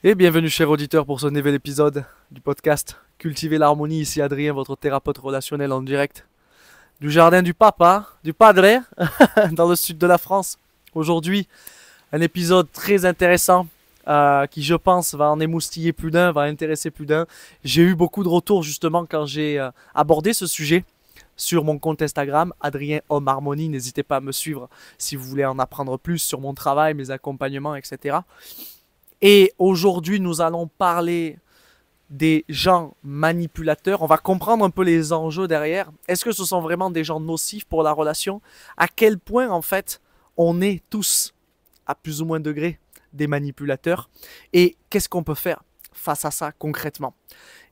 Et bienvenue chers auditeurs pour ce nouvel épisode du podcast Cultiver l'harmonie. Ici Adrien, votre thérapeute relationnel en direct du jardin du papa, du padre, dans le sud de la France. Aujourd'hui, un épisode très intéressant qui je pense va en émoustiller plus d'un, va intéresser plus d'un. J'ai eu beaucoup de retours justement quand j'ai abordé ce sujet sur mon compte Instagram, Adrien Homme Harmonie. N'hésitez pas à me suivre si vous voulez en apprendre plus sur mon travail, mes accompagnements, etc. Et aujourd'hui, nous allons parler des gens manipulateurs. On va comprendre un peu les enjeux derrière. Est-ce que ce sont vraiment des gens nocifs pour la relation? À quel point, en fait, on est tous, à plus ou moins degré, des manipulateurs? Et qu'est-ce qu'on peut faire face à ça concrètement?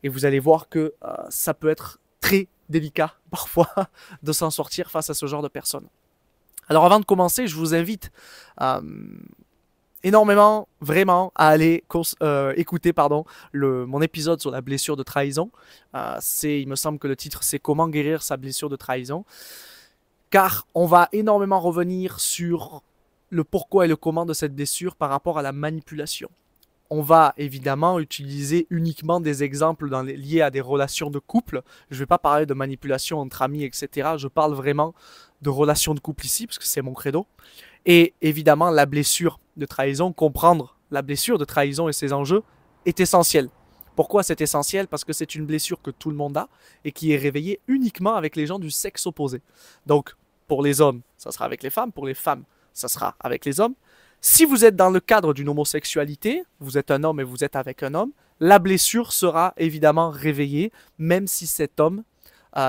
Et vous allez voir que ça peut être très délicat, parfois, de s'en sortir face à ce genre de personnes. Alors avant de commencer, je vous invite énormément, vraiment, à aller écouter mon épisode sur la blessure de trahison. Il me semble que le titre, c'est Comment guérir sa blessure de trahison. Car on va énormément revenir sur le pourquoi et le comment de cette blessure par rapport à la manipulation. On va évidemment utiliser uniquement des exemples liés à des relations de couple. Je ne vais pas parler de manipulation entre amis, etc. Je parle vraiment de relations de couple ici, parce que c'est mon credo. Et évidemment, la blessure de trahison, comprendre la blessure de trahison et ses enjeux est essentiel. Pourquoi c'est essentiel? Parce que c'est une blessure que tout le monde a et qui est réveillée uniquement avec les gens du sexe opposé. Donc, pour les hommes, ça sera avec les femmes. Pour les femmes, ça sera avec les hommes. Si vous êtes dans le cadre d'une homosexualité, vous êtes un homme et vous êtes avec un homme, la blessure sera évidemment réveillée, même si cet homme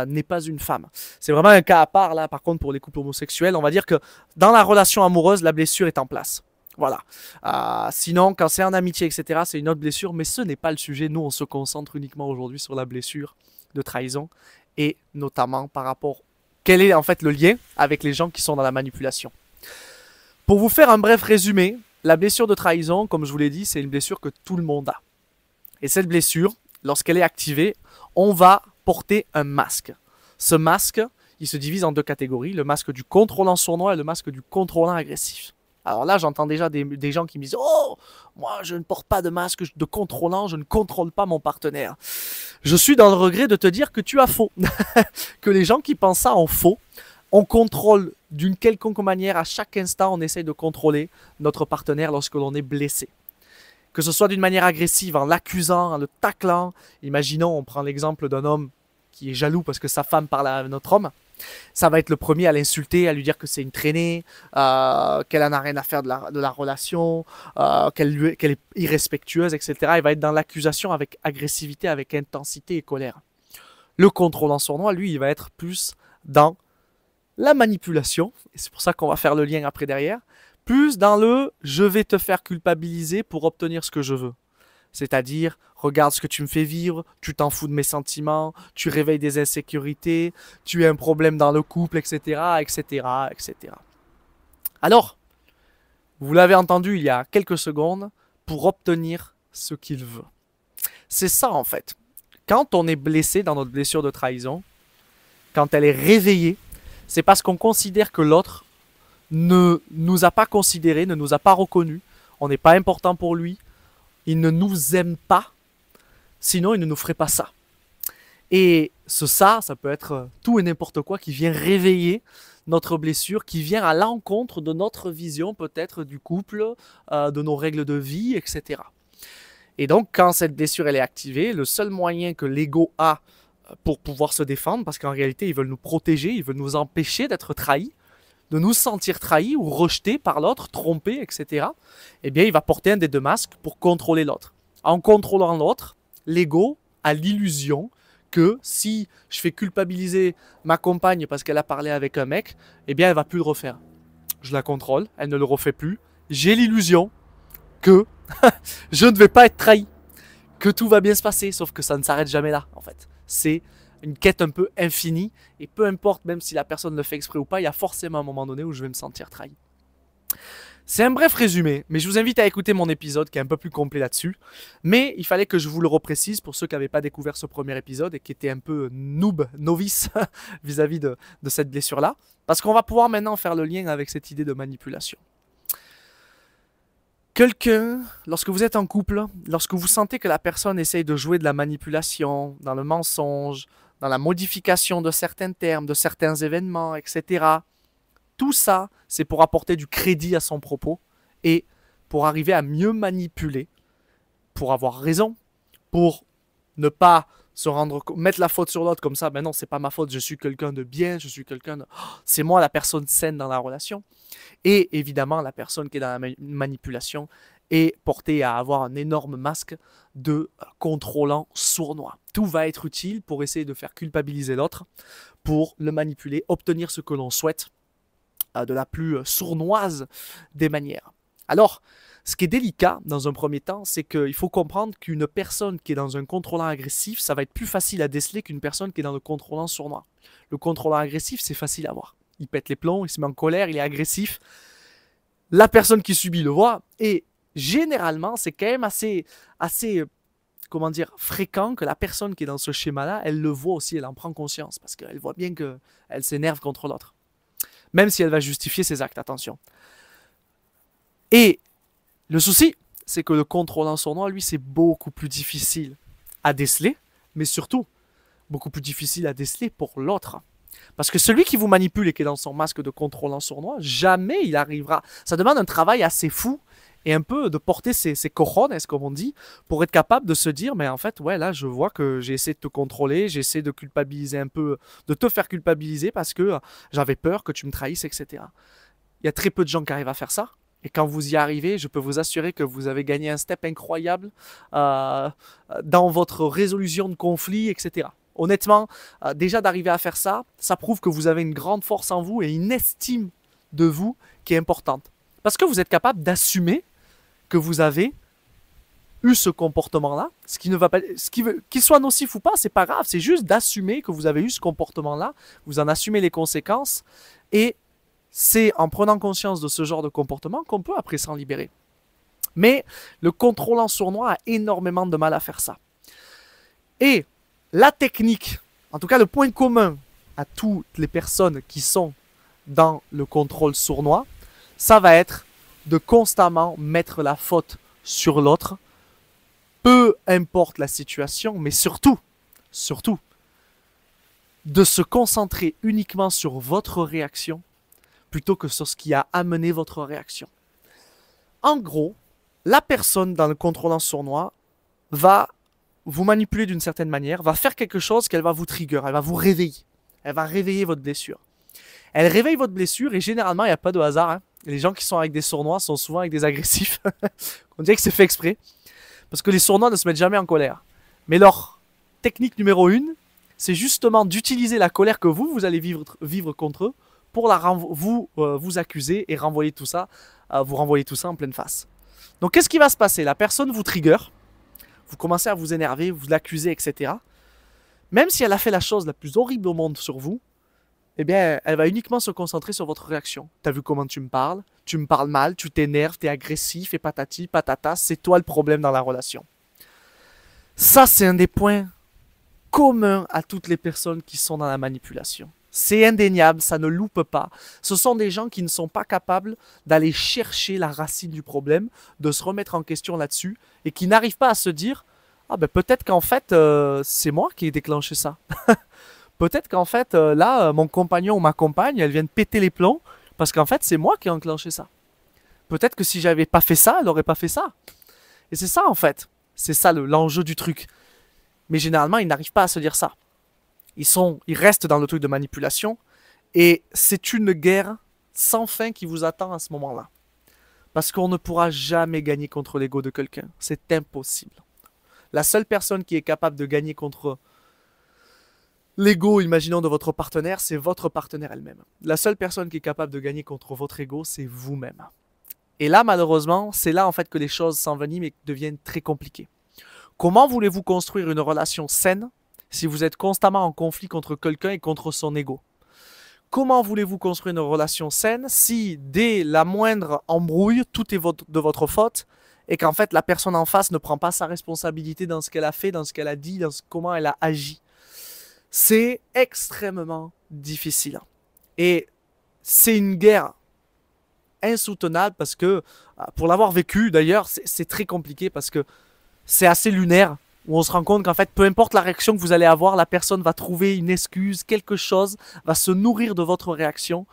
n'est pas une femme. C'est vraiment un cas à part, là, par contre, pour les couples homosexuels. On va dire que dans la relation amoureuse, la blessure est en place. Voilà. Sinon, quand c'est en amitié, etc., c'est une autre blessure, mais ce n'est pas le sujet. Nous, on se concentre uniquement aujourd'hui sur la blessure de trahison et notamment par rapport quel est en fait le lien avec les gens qui sont dans la manipulation. Pour vous faire un bref résumé, la blessure de trahison, comme je vous l'ai dit, c'est une blessure que tout le monde a. Et cette blessure, lorsqu'elle est activée, on va porter un masque. Ce masque, il se divise en deux catégories, le masque du contrôlant sournois et le masque du contrôlant agressif. Alors là, j'entends déjà des gens qui me disent « Oh, moi, je ne porte pas de masque de contrôlant, je ne contrôle pas mon partenaire. » Je suis dans le regret de te dire que tu as faux. Que les gens qui pensent ça ont faux. On contrôle d'une quelconque manière, à chaque instant, on essaye de contrôler notre partenaire lorsque l'on est blessé. Que ce soit d'une manière agressive, en l'accusant, en le taclant. Imaginons, on prend l'exemple d'un homme qui est jaloux parce que sa femme parle à un autre homme. Ça va être le premier à l'insulter, à lui dire que c'est une traînée, qu'elle en a rien à faire de la relation, qu'elle est irrespectueuse, etc. Il va être dans l'accusation avec agressivité, avec intensité et colère. Le contrôlant sournois, lui, il va être plus dans la manipulation, et c'est pour ça qu'on va faire le lien après derrière, plus dans le « je vais te faire culpabiliser pour obtenir ce que je veux ». C'est-à-dire, regarde ce que tu me fais vivre, tu t'en fous de mes sentiments, tu réveilles des insécurités, tu as un problème dans le couple, etc., etc., etc. Alors, vous l'avez entendu il y a quelques secondes, pour obtenir ce qu'il veut. C'est ça en fait. Quand on est blessé dans notre blessure de trahison, quand elle est réveillée, c'est parce qu'on considère que l'autre ne nous a pas considérés, ne nous a pas reconnus, on n'est pas important pour lui, il ne nous aime pas, sinon il ne nous ferait pas ça. Et ça peut être tout et n'importe quoi qui vient réveiller notre blessure, qui vient à l'encontre de notre vision peut-être du couple, de nos règles de vie, etc. Et donc quand cette blessure elle est activée, le seul moyen que l'ego a pour pouvoir se défendre, parce qu'en réalité ils veulent nous protéger, ils veulent nous empêcher d'être trahis, de nous sentir trahis ou rejetés par l'autre, trompés, etc., eh bien, il va porter un des deux masques pour contrôler l'autre. En contrôlant l'autre, l'ego a l'illusion que si je fais culpabiliser ma compagne parce qu'elle a parlé avec un mec, eh bien, elle va plus le refaire. Je la contrôle, elle ne le refait plus. J'ai l'illusion que je ne vais pas être trahi, que tout va bien se passer, sauf que ça ne s'arrête jamais là, en fait. C'est une quête un peu infinie, et peu importe, même si la personne le fait exprès ou pas, il y a forcément un moment donné où je vais me sentir trahi. C'est un bref résumé, mais je vous invite à écouter mon épisode qui est un peu plus complet là-dessus. Mais il fallait que je vous le reprécise pour ceux qui n'avaient pas découvert ce premier épisode et qui étaient un peu novices vis-à-vis de cette blessure-là. Parce qu'on va pouvoir maintenant faire le lien avec cette idée de manipulation. Quelqu'un, lorsque vous êtes en couple, lorsque vous sentez que la personne essaye de jouer de la manipulation, dans le mensonge, dans la modification de certains termes, de certains événements, etc., tout ça, c'est pour apporter du crédit à son propos et pour arriver à mieux manipuler, pour avoir raison, pour ne pas se mettre la faute sur l'autre comme ça. Ben non, c'est pas ma faute, je suis quelqu'un de bien, je suis quelqu'un de... C'est moi la personne saine dans la relation. Et évidemment, la personne qui est dans la manipulation est portée à avoir un énorme masque de contrôlant sournois. Tout va être utile pour essayer de faire culpabiliser l'autre, pour le manipuler, obtenir ce que l'on souhaite de la plus sournoise des manières. Alors, ce qui est délicat dans un premier temps, c'est qu'il faut comprendre qu'une personne qui est dans un contrôlant agressif, ça va être plus facile à déceler qu'une personne qui est dans le contrôlant sournois. Le contrôlant agressif, c'est facile à voir. Il pète les plombs, il se met en colère, il est agressif. La personne qui subit le voit. Et généralement, c'est quand même assez comment dire, fréquent que la personne qui est dans ce schéma-là, elle le voit aussi, elle en prend conscience. Parce qu'elle voit bien qu'elle s'énerve contre l'autre. Même si elle va justifier ses actes, attention. Et le souci, c'est que le contrôlant sournois, lui, c'est beaucoup plus difficile à déceler, mais surtout, beaucoup plus difficile à déceler pour l'autre. Parce que celui qui vous manipule et qui est dans son masque de contrôlant sournois, jamais il arrivera. Ça demande un travail assez fou et un peu de porter ses cojones, comme on dit, pour être capable de se dire, mais en fait, ouais, là, je vois que j'ai essayé de te contrôler, j'ai essayé de culpabiliser un peu, de te faire culpabiliser parce que j'avais peur que tu me trahisses, etc. Il y a très peu de gens qui arrivent à faire ça. Et quand vous y arrivez, je peux vous assurer que vous avez gagné un step incroyable dans votre résolution de conflits, etc. Honnêtement, déjà d'arriver à faire ça, ça prouve que vous avez une grande force en vous et une estime de vous qui est importante. Parce que vous êtes capable d'assumer que vous avez eu ce comportement-là, ce qui ne va pas, qu'il soit nocif ou pas, c'est pas grave, c'est juste d'assumer que vous avez eu ce comportement-là, vous en assumez les conséquences et c'est en prenant conscience de ce genre de comportement qu'on peut après s'en libérer. Mais le contrôlant sournois a énormément de mal à faire ça. Et la technique, en tout cas le point commun à toutes les personnes qui sont dans le contrôle sournois, ça va être de constamment mettre la faute sur l'autre, peu importe la situation, mais surtout, de se concentrer uniquement sur votre réaction plutôt que sur ce qui a amené votre réaction. En gros, la personne dans le contrôlant sournois va vous manipuler d'une certaine manière, va faire quelque chose qu'elle va vous trigger, elle va vous réveiller. Elle va réveiller votre blessure. Elle réveille votre blessure et généralement, il n'y a pas de hasard. Hein. Les gens qui sont avec des sournois sont souvent avec des agressifs. On dirait que c'est fait exprès. Parce que les sournois ne se mettent jamais en colère. Mais leur technique numéro 1, c'est justement d'utiliser la colère que vous allez vivre contre eux pour vous accuser et renvoyer tout ça, vous renvoyer tout ça en pleine face. Donc qu'est-ce qui va se passer? La personne vous trigger, vous commencez à vous énerver, vous l'accusez, etc. Même si elle a fait la chose la plus horrible au monde sur vous, eh bien, elle va uniquement se concentrer sur votre réaction. T'as vu comment tu me parles mal, tu t'énerves, t'es agressif et patati, patata, c'est toi le problème dans la relation. Ça, c'est un des points communs à toutes les personnes qui sont dans la manipulation. C'est indéniable, ça ne loupe pas. Ce sont des gens qui ne sont pas capables d'aller chercher la racine du problème, de se remettre en question là-dessus, et qui n'arrivent pas à se dire « Ah ben peut-être qu'en fait, c'est moi qui ai déclenché ça. Peut-être qu'en fait, là, mon compagnon ou ma compagne, elle vient de péter les plombs, parce qu'en fait, c'est moi qui ai enclenché ça. Peut-être que si j'avais pas fait ça, elle n'aurait pas fait ça. » Et c'est ça en fait. C'est ça l'enjeu du truc. Mais généralement, ils n'arrivent pas à se dire ça. Ils restent dans le truc de manipulation et c'est une guerre sans fin qui vous attend à ce moment-là. Parce qu'on ne pourra jamais gagner contre l'ego de quelqu'un. C'est impossible. La seule personne qui est capable de gagner contre l'ego, imaginons, de votre partenaire, c'est votre partenaire elle-même. La seule personne qui est capable de gagner contre votre ego, c'est vous-même. Et là, malheureusement, c'est là en fait que les choses s'enveniment et deviennent très compliquées. Comment voulez-vous construire une relation saine si vous êtes constamment en conflit contre quelqu'un et contre son ego? Comment voulez-vous construire une relation saine si dès la moindre embrouille, tout est de votre faute et qu'en fait la personne en face ne prend pas sa responsabilité dans ce qu'elle a fait, dans ce qu'elle a dit, comment elle a agi? C'est extrêmement difficile. Et c'est une guerre insoutenable parce que, pour l'avoir vécu d'ailleurs, c'est très compliqué parce que c'est assez lunaire où on se rend compte qu'en fait, peu importe la réaction que vous allez avoir, la personne va trouver une excuse, quelque chose, va se nourrir de votre réaction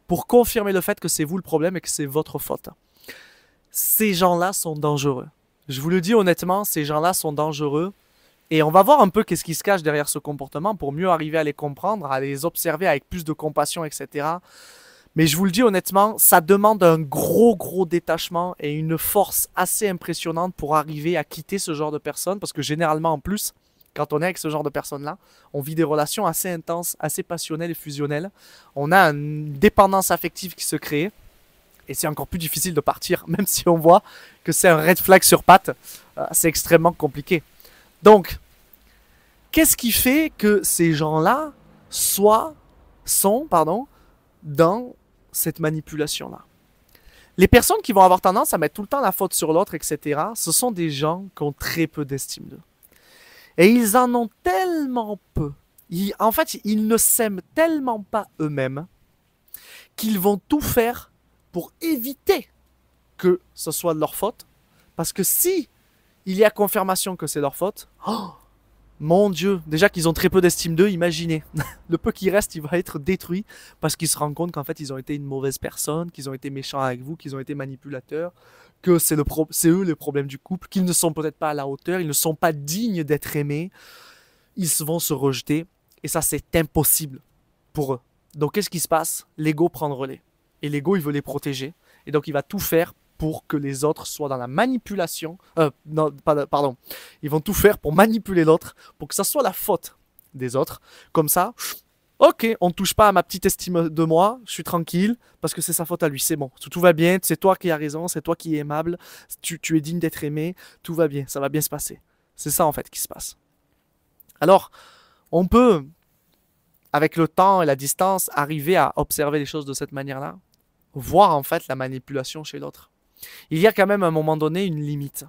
pour confirmer le fait que c'est vous le problème et que c'est votre faute. Ces gens-là sont dangereux. Je vous le dis honnêtement, ces gens-là sont dangereux. Et on va voir un peu qu'est-ce qui se cache derrière ce comportement pour mieux arriver à les comprendre, à les observer avec plus de compassion, etc. Mais je vous le dis honnêtement, ça demande un gros détachement et une force assez impressionnante pour arriver à quitter ce genre de personnes. Parce que généralement en plus, quand on est avec ce genre de personnes-là, on vit des relations assez intenses, assez passionnelles et fusionnelles. On a une dépendance affective qui se crée. Et c'est encore plus difficile de partir, même si on voit que c'est un red flag sur pattes. C'est extrêmement compliqué. Donc, qu'est-ce qui fait que ces gens-là sont dans cette manipulation-là? Les personnes qui vont avoir tendance à mettre tout le temps la faute sur l'autre, etc., ce sont des gens qui ont très peu d'estime d'eux. Et ils en ont tellement peu. En fait, ils ne s'aiment tellement pas eux-mêmes qu'ils vont tout faire pour éviter que ce soit de leur faute. Parce que si il y a confirmation que c'est leur faute, oh, mon Dieu, déjà qu'ils ont très peu d'estime d'eux, imaginez. Le peu qui reste, il va être détruit parce qu'ils se rendent compte qu'en fait, ils ont été une mauvaise personne, qu'ils ont été méchants avec vous, qu'ils ont été manipulateurs, que c'est eux le problème du couple, qu'ils ne sont peut-être pas à la hauteur, ils ne sont pas dignes d'être aimés, ils vont se rejeter et ça, c'est impossible pour eux. Donc, qu'est-ce qui se passe? L'ego prend le relais. Et l'ego, il veut les protéger. Et donc, il va tout faire pour que les autres soient dans la manipulation. Pardon. Ils vont tout faire pour manipuler l'autre, pour que ça soit la faute des autres. Comme ça, ok, on ne touche pas à ma petite estime de moi, je suis tranquille, parce que c'est sa faute à lui, c'est bon. Tout va bien, c'est toi qui as raison, c'est toi qui es aimable, tu es digne d'être aimé, tout va bien, ça va bien se passer. C'est ça en fait qui se passe. Alors, on peut, avec le temps et la distance, arriver à observer les choses de cette manière-là, voir en fait la manipulation chez l'autre. Il y a quand même à un moment donné une limite.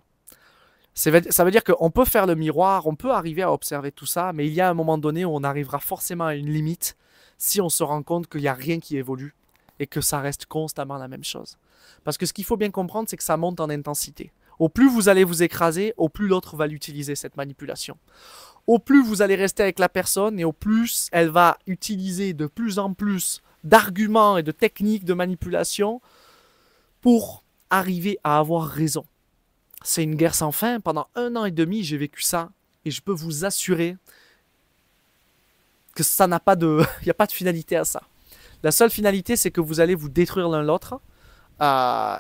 Ça veut dire qu'on peut faire le miroir, on peut arriver à observer tout ça, mais il y a un moment donné où on arrivera forcément à une limite si on se rend compte qu'il n'y a rien qui évolue et que ça reste constamment la même chose. Parce que ce qu'il faut bien comprendre, c'est que ça monte en intensité. Au plus vous allez vous écraser, au plus l'autre va l'utiliser, cette manipulation. Au plus vous allez rester avec la personne et au plus elle va utiliser de plus en plus d'arguments et de techniques de manipulation pour arriver à avoir raison. C'est une guerre sans fin. Pendant 1 an et demi, j'ai vécu ça. Et je peux vous assurer que ça n'a pas de... Il n'y a pas de finalité à ça. La seule finalité, c'est que vous allez vous détruire l'un l'autre.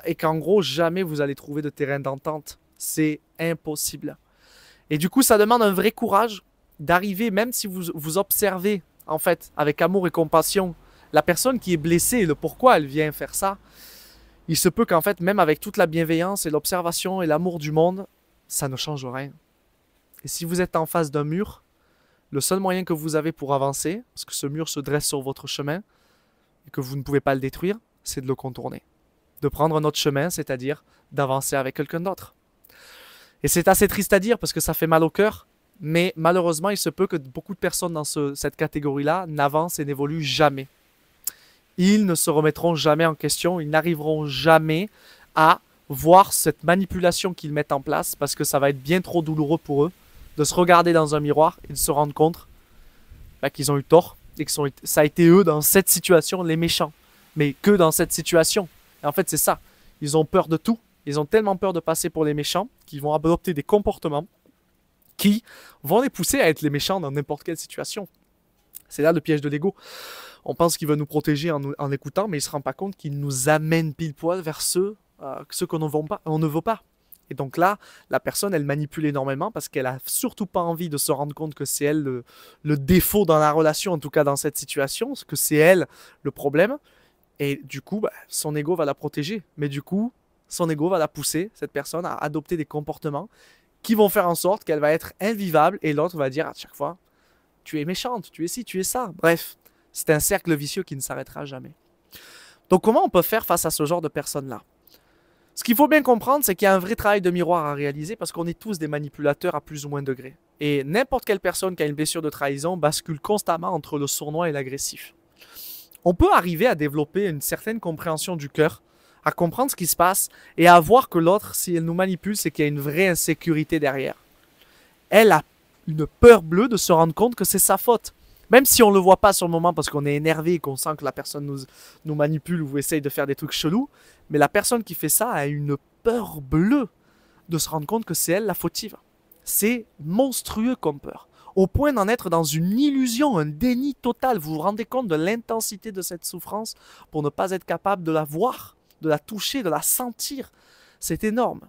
Et qu'en gros, jamais vous allez trouver de terrain d'entente. C'est impossible. Et du coup, ça demande un vrai courage d'arriver, même si vous observez, en fait, avec amour et compassion, la personne qui est blessée et le pourquoi elle vient faire ça. Il se peut qu'en fait, même avec toute la bienveillance et l'observation et l'amour du monde, ça ne change rien. Et si vous êtes en face d'un mur, le seul moyen que vous avez pour avancer, parce que ce mur se dresse sur votre chemin, et que vous ne pouvez pas le détruire, c'est de le contourner. De prendre un autre chemin, c'est-à-dire d'avancer avec quelqu'un d'autre. Et c'est assez triste à dire parce que ça fait mal au cœur, mais malheureusement, il se peut que beaucoup de personnes dans cette catégorie-là n'avancent et n'évoluent jamais. Ils ne se remettront jamais en question, ils n'arriveront jamais à voir cette manipulation qu'ils mettent en place parce que ça va être bien trop douloureux pour eux de se regarder dans un miroir et de se rendre compte qu'ils ont eu tort et que ça a été eux dans cette situation les méchants, mais que dans cette situation. Et en fait, c'est ça, ils ont peur de tout, ils ont tellement peur de passer pour les méchants qu'ils vont adopter des comportements qui vont les pousser à être les méchants dans n'importe quelle situation. C'est là le piège de l'ego. On pense qu'il va nous protéger en écoutant, mais il ne se rend pas compte qu'il nous amène pile poil vers ceux qu'on ne veut pas. Et donc là, la personne, elle manipule énormément parce qu'elle n'a surtout pas envie de se rendre compte que c'est elle le défaut dans la relation, en tout cas dans cette situation, que c'est elle le problème. Et du coup, son ego va la protéger. Mais du coup, son ego va la pousser, cette personne, à adopter des comportements qui vont faire en sorte qu'elle va être invivable et l'autre va dire à chaque fois « Tu es méchante, tu es ci, tu es ça. » Bref. C'est un cercle vicieux qui ne s'arrêtera jamais. Donc comment on peut faire face à ce genre de personnes-là? Ce qu'il faut bien comprendre, c'est qu'il y a un vrai travail de miroir à réaliser parce qu'on est tous des manipulateurs à plus ou moins degrés. Et n'importe quelle personne qui a une blessure de trahison bascule constamment entre le sournois et l'agressif. On peut arriver à développer une certaine compréhension du cœur à comprendre ce qui se passe et à voir que l'autre, si elle nous manipule, c'est qu'il y a une vraie insécurité derrière. Elle a une peur bleue de se rendre compte que c'est sa faute. Même si on ne le voit pas sur le moment parce qu'on est énervé et qu'on sent que la personne nous manipule ou essaye de faire des trucs chelous, mais la personne qui fait ça a une peur bleue de se rendre compte que c'est elle la fautive. C'est monstrueux comme peur. Au point d'en être dans une illusion, un déni total. Vous vous rendez compte de l'intensité de cette souffrance pour ne pas être capable de la voir, de la toucher, de la sentir. C'est énorme.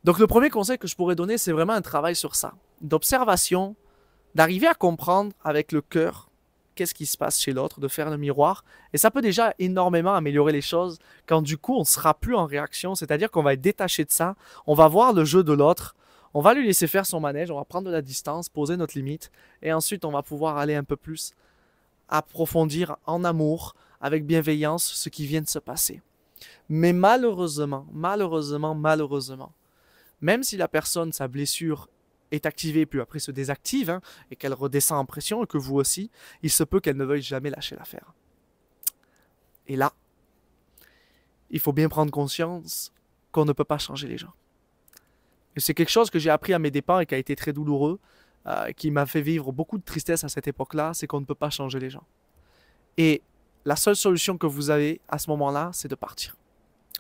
Donc le premier conseil que je pourrais donner, c'est vraiment un travail sur ça. D'observation, d'arriver à comprendre avec le cœur qu'est-ce qui se passe chez l'autre, de faire le miroir. Et ça peut déjà énormément améliorer les choses quand du coup on ne sera plus en réaction, c'est-à-dire qu'on va être détaché de ça, on va voir le jeu de l'autre, on va lui laisser faire son manège, on va prendre de la distance, poser notre limite, et ensuite on va pouvoir aller un peu plus approfondir en amour, avec bienveillance, ce qui vient de se passer. Mais malheureusement, même si la personne, sa blessure est activée, puis après se désactive, et qu'elle redescend en pression, et que vous aussi, il se peut qu'elle ne veuille jamais lâcher l'affaire. Et là, il faut bien prendre conscience qu'on ne peut pas changer les gens. Et c'est quelque chose que j'ai appris à mes dépens et qui a été très douloureux, qui m'a fait vivre beaucoup de tristesse à cette époque-là, c'est qu'on ne peut pas changer les gens. Et la seule solution que vous avez à ce moment-là, c'est de partir.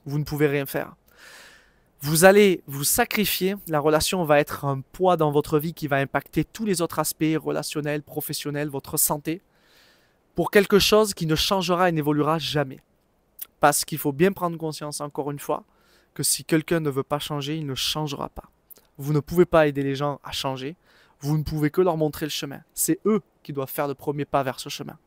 Vous ne pouvez rien faire. Vous allez vous sacrifier, la relation va être un poids dans votre vie qui va impacter tous les autres aspects relationnels, professionnels, votre santé, pour quelque chose qui ne changera et n'évoluera jamais. Parce qu'il faut bien prendre conscience, encore une fois, que si quelqu'un ne veut pas changer, il ne changera pas. Vous ne pouvez pas aider les gens à changer, vous ne pouvez que leur montrer le chemin. C'est eux qui doivent faire le premier pas vers ce chemin.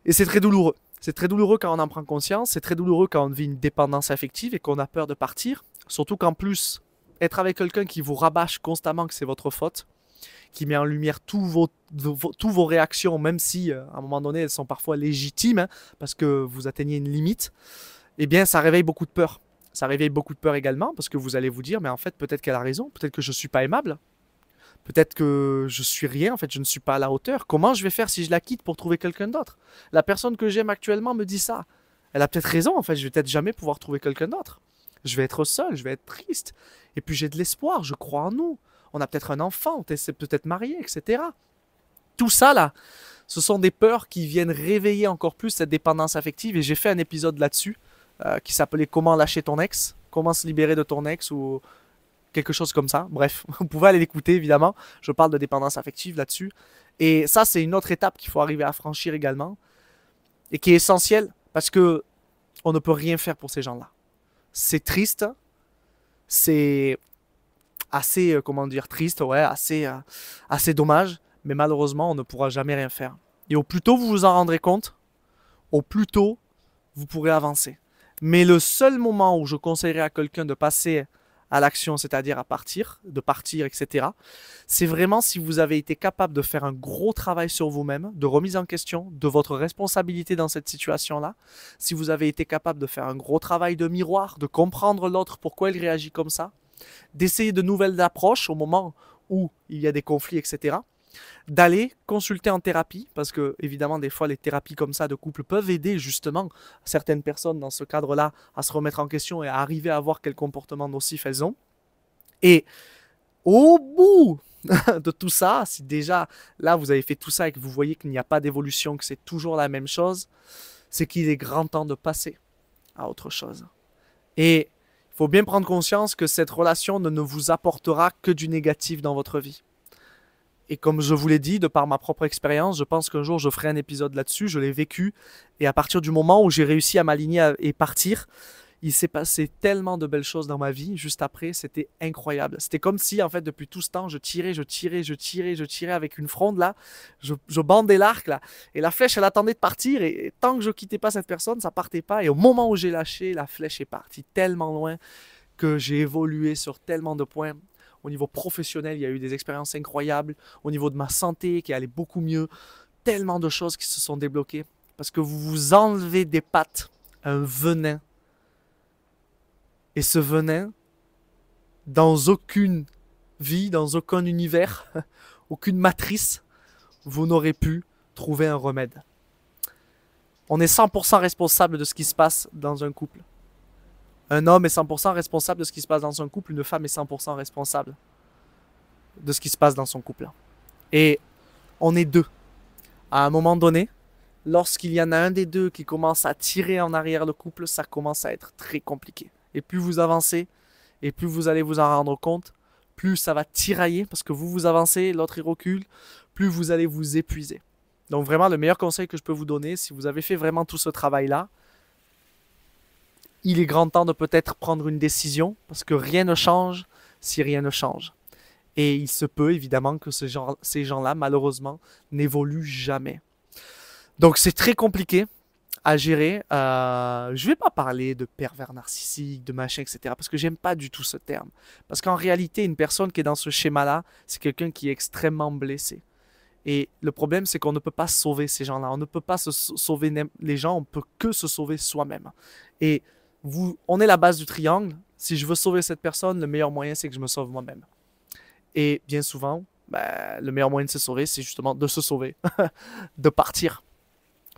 Et c'est très douloureux. C'est très douloureux quand on en prend conscience, c'est très douloureux quand on vit une dépendance affective et qu'on a peur de partir. Surtout qu'en plus, être avec quelqu'un qui vous rabâche constamment que c'est votre faute, qui met en lumière tous vos réactions, même si à un moment donné elles sont parfois légitimes, parce que vous atteignez une limite, eh bien ça réveille beaucoup de peur. Ça réveille beaucoup de peur également, parce que vous allez vous dire, mais en fait peut-être qu'elle a raison, peut-être que je ne suis pas aimable, peut-être que je suis rien, en fait je ne suis pas à la hauteur. Comment je vais faire si je la quitte pour trouver quelqu'un d'autre? La personne que j'aime actuellement me dit ça. Elle a peut-être raison, en fait, je vais peut-être jamais pouvoir trouver quelqu'un d'autre. Je vais être seul, je vais être triste. Et puis j'ai de l'espoir, je crois en nous. On a peut-être un enfant, on s'est peut-être marié, etc. Tout ça là, ce sont des peurs qui viennent réveiller encore plus cette dépendance affective. Et j'ai fait un épisode là-dessus qui s'appelait Comment lâcher ton ex, comment se libérer de ton ex ou quelque chose comme ça. Bref, vous pouvez aller l'écouter évidemment. Je parle de dépendance affective là-dessus. Et ça, c'est une autre étape qu'il faut arriver à franchir également et qui est essentielle parce que on ne peut rien faire pour ces gens-là. C'est triste, c'est assez, triste, ouais, assez dommage, mais malheureusement, on ne pourra jamais rien faire. Et au plus tôt vous vous en rendrez compte, au plus tôt vous pourrez avancer. Mais le seul moment où je conseillerais à quelqu'un de passer à l'action, c'est-à-dire de partir, etc., c'est vraiment si vous avez été capable de faire un gros travail sur vous-même, de remise en question de votre responsabilité dans cette situation-là, si vous avez été capable de faire un gros travail de miroir, de comprendre l'autre, pourquoi il réagit comme ça, d'essayer de nouvelles approches au moment où il y a des conflits, etc., d'aller consulter en thérapie, parce que évidemment des fois les thérapies comme ça de couple peuvent aider justement certaines personnes dans ce cadre-là à se remettre en question et à arriver à voir quel comportement nocif elles ont. Et au bout de tout ça, si déjà là vous avez fait tout ça et que vous voyez qu'il n'y a pas d'évolution, que c'est toujours la même chose, c'est qu'il est grand temps de passer à autre chose. Et il faut bien prendre conscience que cette relation ne vous apportera que du négatif dans votre vie. Et comme je vous l'ai dit, de par ma propre expérience, je pense qu'un jour je ferai un épisode là-dessus, je l'ai vécu. Et à partir du moment où j'ai réussi à m'aligner et partir, il s'est passé tellement de belles choses dans ma vie. Juste après, c'était incroyable. C'était comme si, en fait, depuis tout ce temps, je tirais avec une fronde, là. Je bandais l'arc, là. Et la flèche, elle attendait de partir. Et tant que je quittais pas cette personne, ça partait pas. Et au moment où j'ai lâché, la flèche est partie tellement loin que j'ai évolué sur tellement de points. Au niveau professionnel, il y a eu des expériences incroyables. Au niveau de ma santé, qui allait beaucoup mieux. Tellement de choses qui se sont débloquées. Parce que vous vous enlevez des pattes un venin. Et ce venin, dans aucune vie, dans aucun univers, aucune matrice, vous n'aurez pu trouver un remède. On est 100% responsable de ce qui se passe dans un couple. Un homme est 100% responsable de ce qui se passe dans son couple. Une femme est 100% responsable de ce qui se passe dans son couple. Et on est deux. À un moment donné, lorsqu'il y en a un des deux qui commence à tirer en arrière le couple, ça commence à être très compliqué. Et plus vous avancez, et plus vous allez vous en rendre compte, plus ça va tirailler, parce que vous avancez, l'autre il recule, plus vous allez vous épuiser. Donc vraiment, le meilleur conseil que je peux vous donner, si vous avez fait vraiment tout ce travail-là, il est grand temps de peut-être prendre une décision, parce que rien ne change si rien ne change. Et il se peut évidemment que ces gens-là, malheureusement, n'évoluent jamais. Donc c'est très compliqué à gérer. Je vais pas parler de pervers narcissique, de machin, etc. Parce que j'aime pas du tout ce terme. Parce qu'en réalité, une personne qui est dans ce schéma-là, c'est quelqu'un qui est extrêmement blessé. Et le problème, c'est qu'on ne peut pas sauver ces gens-là. On ne peut pas sauver les gens, on peut que se sauver soi-même. Et on est la base du triangle. Si je veux sauver cette personne, le meilleur moyen, c'est que je me sauve moi-même. Et bien souvent, le meilleur moyen de se sauver, c'est justement de se sauver, de partir.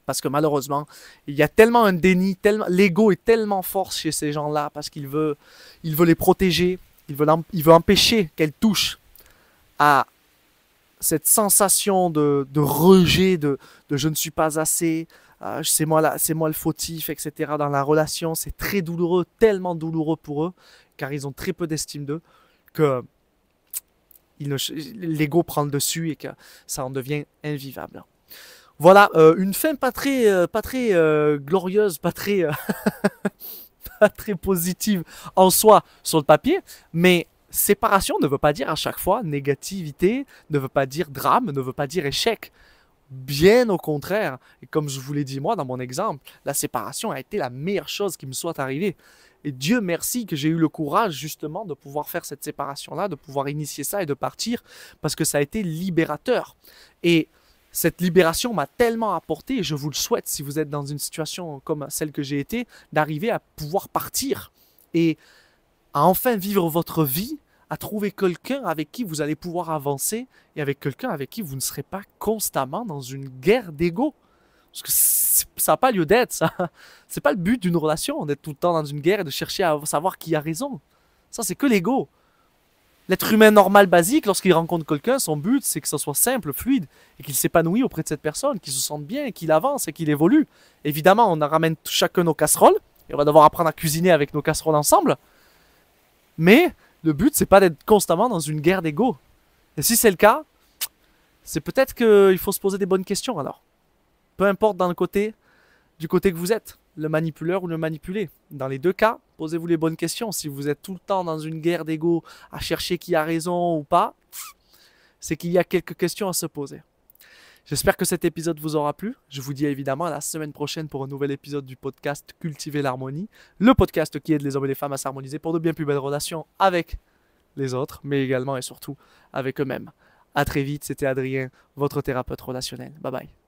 Parce que malheureusement, il y a tellement un déni, l'ego est tellement fort chez ces gens-là, parce qu'il veut les protéger, il veut empêcher qu'elles touchent à cette sensation de rejet, de je ne suis pas assez, c'est moi le fautif, etc. Dans la relation, c'est très douloureux, tellement douloureux pour eux, car ils ont très peu d'estime d'eux, que l'ego prend le dessus et que ça en devient invivable. Voilà, une fin pas très glorieuse, pas très positive en soi sur le papier, mais séparation ne veut pas dire à chaque fois négativité, ne veut pas dire drame, ne veut pas dire échec. Bien au contraire, et comme je vous l'ai dit moi dans mon exemple, la séparation a été la meilleure chose qui me soit arrivée. Et Dieu merci que j'ai eu le courage justement de pouvoir faire cette séparation-là, de pouvoir initier ça et de partir, parce que ça a été libérateur. Et cette libération m'a tellement apporté, et je vous le souhaite si vous êtes dans une situation comme celle que j'ai été, d'arriver à pouvoir partir et à enfin vivre votre vie, à trouver quelqu'un avec qui vous allez pouvoir avancer et avec quelqu'un avec qui vous ne serez pas constamment dans une guerre d'ego. Parce que ça n'a pas lieu d'être, ça. C'est pas le but d'une relation, d'être tout le temps dans une guerre et de chercher à savoir qui a raison. Ça, c'est que l'ego. L'être humain normal, basique, lorsqu'il rencontre quelqu'un, son but, c'est que ça soit simple, fluide, et qu'il s'épanouisse auprès de cette personne, qu'il se sente bien, qu'il avance et qu'il évolue. Évidemment, on ramène chacun nos casseroles, et on va devoir apprendre à cuisiner avec nos casseroles ensemble. Mais le but, c'est pas d'être constamment dans une guerre d'ego. Et si c'est le cas, c'est peut-être qu'il faut se poser des bonnes questions alors. Peu importe du côté que vous êtes, le manipuleur ou le manipulé. Dans les deux cas, posez-vous les bonnes questions. Si vous êtes tout le temps dans une guerre d'ego à chercher qui a raison ou pas, c'est qu'il y a quelques questions à se poser. J'espère que cet épisode vous aura plu. Je vous dis évidemment à la semaine prochaine pour un nouvel épisode du podcast Cultiver l'harmonie, le podcast qui aide les hommes et les femmes à s'harmoniser pour de bien plus belles relations avec les autres, mais également et surtout avec eux-mêmes. À très vite, c'était Adrien, votre thérapeute relationnel. Bye bye.